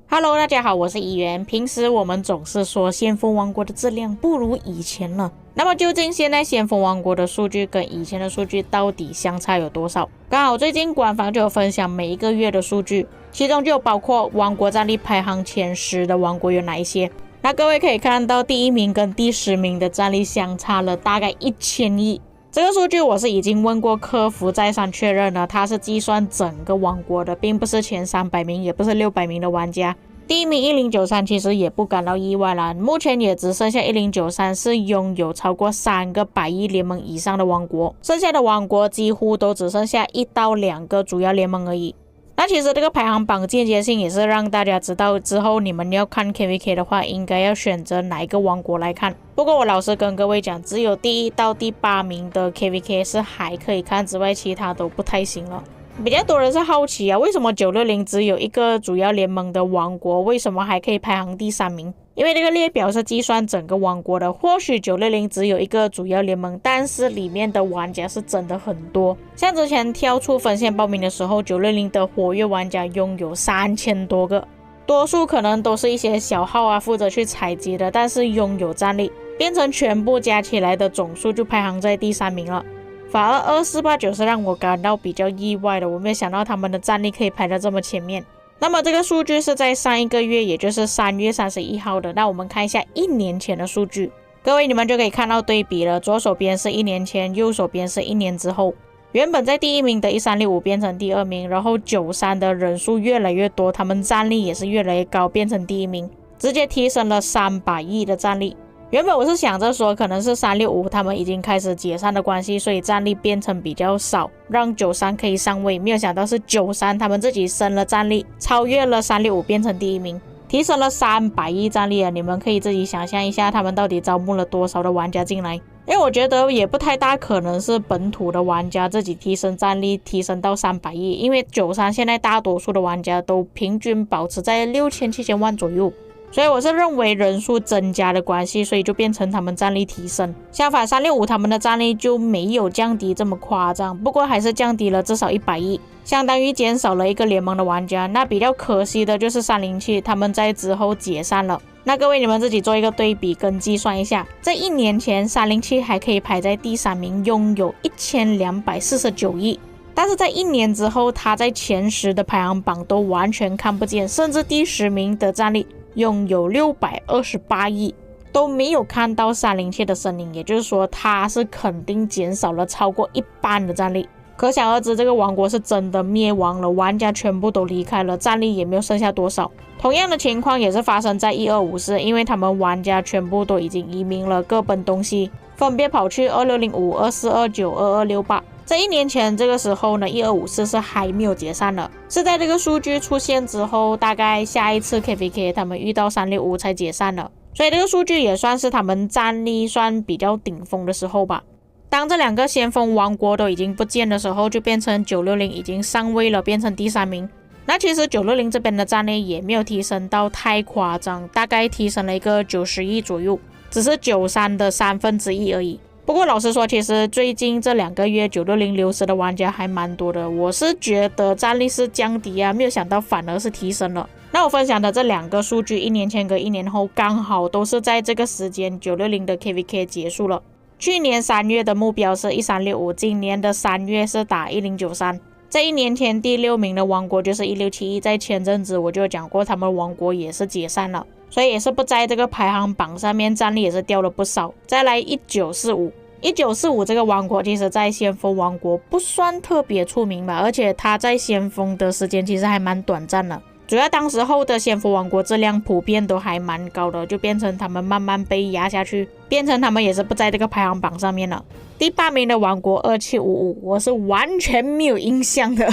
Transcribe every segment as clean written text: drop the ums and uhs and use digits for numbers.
Hello， 大家好，我是怡媛。平时我们总是说先锋王国的质量不如以前了，那么究竟现在先锋王国的数据跟以前的数据到底相差有多少？刚好最近官方就有分享每一个月的数据，其中就有包括王国战力排行前10的王国有哪一些。那各位可以看到第1名跟第10名的战力相差了大概1000亿。这个数据我是已经问过客服再三确认了，它是计算整个王国的，并不是前300名，也不是600名的玩家。第1名1093其实也不感到意外啦，目前也只剩下1093是拥有超过3个100亿联盟以上的王国，剩下的王国几乎都只剩下1到2个主要联盟而已。那其实这个排行榜间接性也是让大家知道之后你们要看 KVK 的话应该要选择哪一个王国来看。不过我老实跟各位讲，只有第1到第8名的 KVK 是还可以看之外，其他都不太行了。比较多人是好奇啊，为什么960只有一个主要联盟的王国，为什么还可以排行第3名？因为这个列表是计算整个王国的，或许960只有一个主要联盟，但是里面的玩家是真的很多。像之前跳出分线报名的时候，960的活跃玩家拥有3000多个，多数可能都是一些小号啊负责去采集的，但是拥有战力，变成全部加起来的总数就排行在第3名了。反而2489是让我感到比较意外的，我没有想到他们的战力可以排到这么前面。那么这个数据是在上一个月，也就是3月31号的。那我们看一下1年前的数据，各位你们就可以看到对比了，左手边是1年前，右手边是1年之后。原本在第1名的1365变成第2名，然后93的人数越来越多，他们战力也是越来越高，变成第1名，直接提升了300亿的战力。原本我是想着说可能是365他们已经开始解散的关系，所以战力变成比较少，让93可以上位，没有想到是93他们自己升了战力，超越了365变成第1名，提升了300亿战力啊！你们可以自己想象一下他们到底招募了多少的玩家进来。因为我觉得也不太大可能是本土的玩家自己提升战力提升到300亿，因为93现在大多数的玩家都平均保持在6000、7000万左右，所以我是认为人数增加的关系，所以就变成他们战力提升。相反365他们的战力就没有降低这么夸张，不过还是降低了至少100亿，相当于减少了一个联盟的玩家。那比较可惜的就是307他们在之后解散了。那各位你们自己做一个对比跟计算一下，在1年前307还可以排在第3名，拥有1249亿，但是在1年之后他在前10的排行榜都完全看不见，甚至第10名的战力拥有628亿都没有看到307的身影，也就是说他是肯定减少了超过1半的战力。可想而知这个王国是真的灭亡了，玩家全部都离开了，战力也没有剩下多少。同样的情况也是发生在1254，因为他们玩家全部都已经移民了，各奔东西，分别跑去2605、2429、2268。在1年前这个时候呢，1254是还没有解散的，是在这个数据出现之后，大概下一次 KVK 他们遇到365才解散了，所以这个数据也算是他们战力算比较顶峰的时候吧。当这2个先锋王国都已经不见的时候，就变成960已经上位了，变成第3名。那其实960这边的战力也没有提升到太夸张，大概提升了一个90亿左右，只是93的1/3而已。不过老实说，其实最近这2个月960流失的玩家还蛮多的，我是觉得战力是降低啊，没有想到反而是提升了。那我分享的这2个数据，1年前跟1年后刚好都是在这个时间960的 KVK 结束了。去年3月的目标是1365，今年的3月是打1093。在1年前第6名的王国就是1671，在前阵子我就讲过他们王国也是解散了，所以也是不在这个排行榜上面，战力也是掉了不少。再来1945这个王国其实在先锋王国不算特别出名吧，而且他在先锋的时间其实还蛮短暂的，主要当时候的先锋王国质量普遍都还蛮高的，就变成他们慢慢被压下去，变成他们也是不在这个排行榜上面了。第8名的王国2755我是完全没有印象的，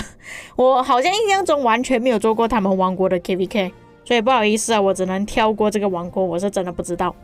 我好像印象中完全没有做过他们王国的 KVK， 所以不好意思啊，我只能跳过这个王国，我是真的不知道。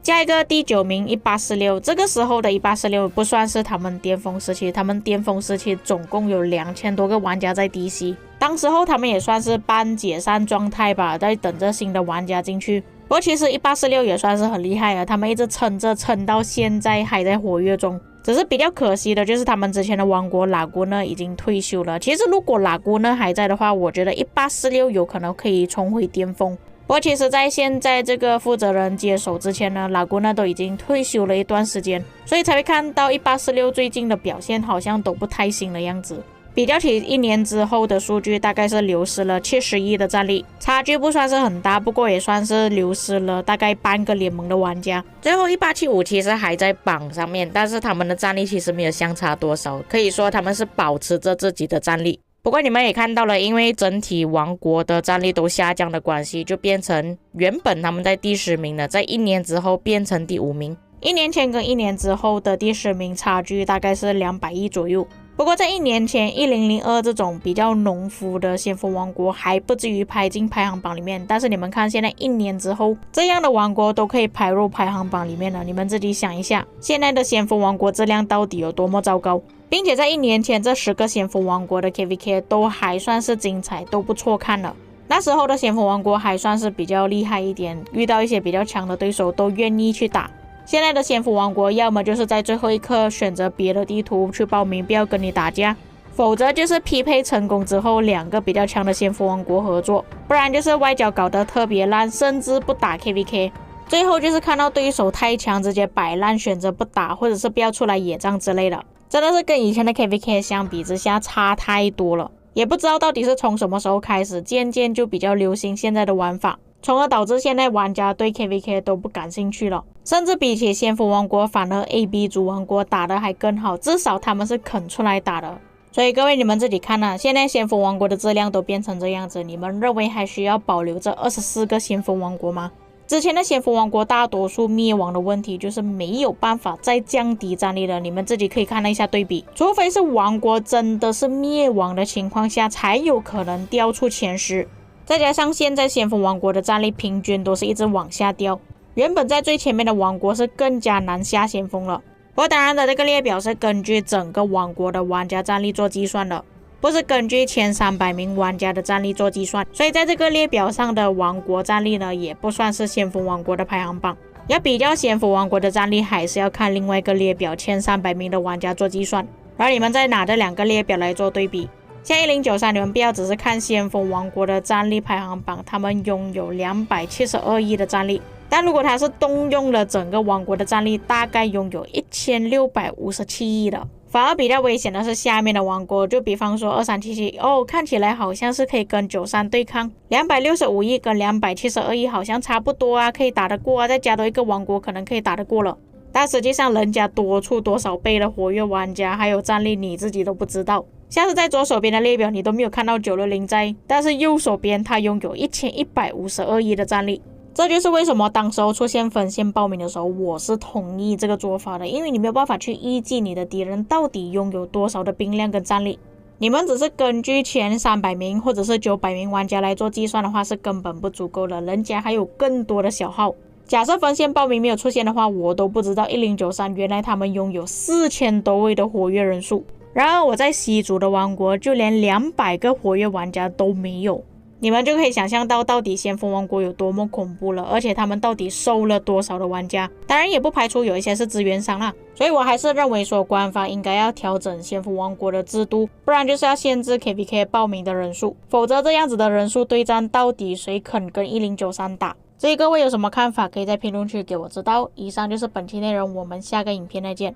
下一个第9名1846，这个时候的1846不算是他们巅峰时期，他们巅峰时期总共有2000多个玩家在 DC， 当时候他们也算是半解散状态吧，在等着新的玩家进去。不过其实1846也算是很厉害了，他们一直撑到现在还在活跃中，只是比较可惜的就是他们之前的王国拉古呢已经退休了。其实如果拉古呢还在的话，我觉得1846有可能可以重回巅峰。不过其实在现在这个负责人接手之前呢，拉古呢都已经退休了一段时间，所以才会看到1846最近的表现好像都不太行的样子。比较起1年之后的数据，大概是流失了70亿的战力，差距不算是很大，不过也算是流失了大概半个联盟的玩家。最后1875其实还在榜上面，但是他们的战力其实没有相差多少，可以说他们是保持着自己的战力。不过你们也看到了，因为整体王国的战力都下降的关系，就变成原本他们在第10名的，在1年之后变成第5名。1年前跟1年之后的第10名差距大概是200亿左右。不过在1年前1002这种比较农夫的先锋王国还不至于排进排行榜里面，但是你们看现在1年之后，这样的王国都可以排入排行榜里面了，你们自己想一下，现在的先锋王国质量到底有多么糟糕。并且在1年前这10个先锋王国的 KVK 都还算是精彩，都不错看了。那时候的先锋王国还算是比较厉害一点，遇到一些比较强的对手都愿意去打。现在的先锋王国要么就是在最后一刻选择别的地图去报名，不要跟你打架，否则就是匹配成功之后2个比较强的先锋王国合作，不然就是外交搞得特别烂，甚至不打 KVK， 最后就是看到对手太强直接摆烂，选择不打，或者是不要出来野战之类的，真的是跟以前的 KVK 相比之下差太多了。也不知道到底是从什么时候开始，渐渐就比较流行现在的玩法，从而导致现在玩家对 KVK 都不感兴趣了，甚至比起先锋王国，反而 AB 族王国打得还更好，至少他们是肯出来打的。所以各位你们自己看啊，现在先锋王国的质量都变成这样子，你们认为还需要保留这24个先锋王国吗？之前的先锋王国大多数灭亡的问题就是没有办法再降低战力了，你们自己可以看一下对比，除非是王国真的是灭亡的情况下才有可能掉出前10，再加上现在先锋王国的战力平均都是一直往下掉，原本在最前面的王国是更加难下先锋了。不过当然的，这个列表是根据整个王国的玩家战力做计算的，不是根据前300名玩家的战力做计算，所以在这个列表上的王国战力呢，也不算是先锋王国的排行榜。要比较先锋王国的战力，还是要看另外一个列表前300名的玩家做计算，然后你们再拿这2个列表来做对比。像1093，你们不要只是看先锋王国的战力排行榜，他们拥有272亿的战力，但如果他是动用了整个王国的战力，大概拥有1657亿的。反而比较危险的是下面的王国，就比方说2377，看起来好像是可以跟93对抗，265亿跟272亿好像差不多啊，可以打得过啊，再加多一个王国可能可以打得过了。但实际上人家多出多少倍的活跃玩家还有战力你自己都不知道。像是在左手边的列表你都没有看到960在，但是右手边他拥有1152亿的战力。这就是为什么当时候出现分线报名的时候，我是同意这个做法的，因为你没有办法去预计你的敌人到底拥有多少的兵量跟战力，你们只是根据前300名或者是900名玩家来做计算的话是根本不足够的，人家还有更多的小号。假设分线报名没有出现的话，我都不知道1093原来他们拥有4000多位的活跃人数，然而我在西族的王国就连200个活跃玩家都没有，你们就可以想象到底先锋王国有多么恐怖了，而且他们到底收了多少的玩家，当然也不排除有一些是资源商啦，所以我还是认为说官方应该要调整先锋王国的制度，不然就是要限制 KVK 报名的人数，否则这样子的人数对战到底谁肯跟1093打？所以各位有什么看法可以在评论区给我知道。以上就是本期内容，我们下个影片再见。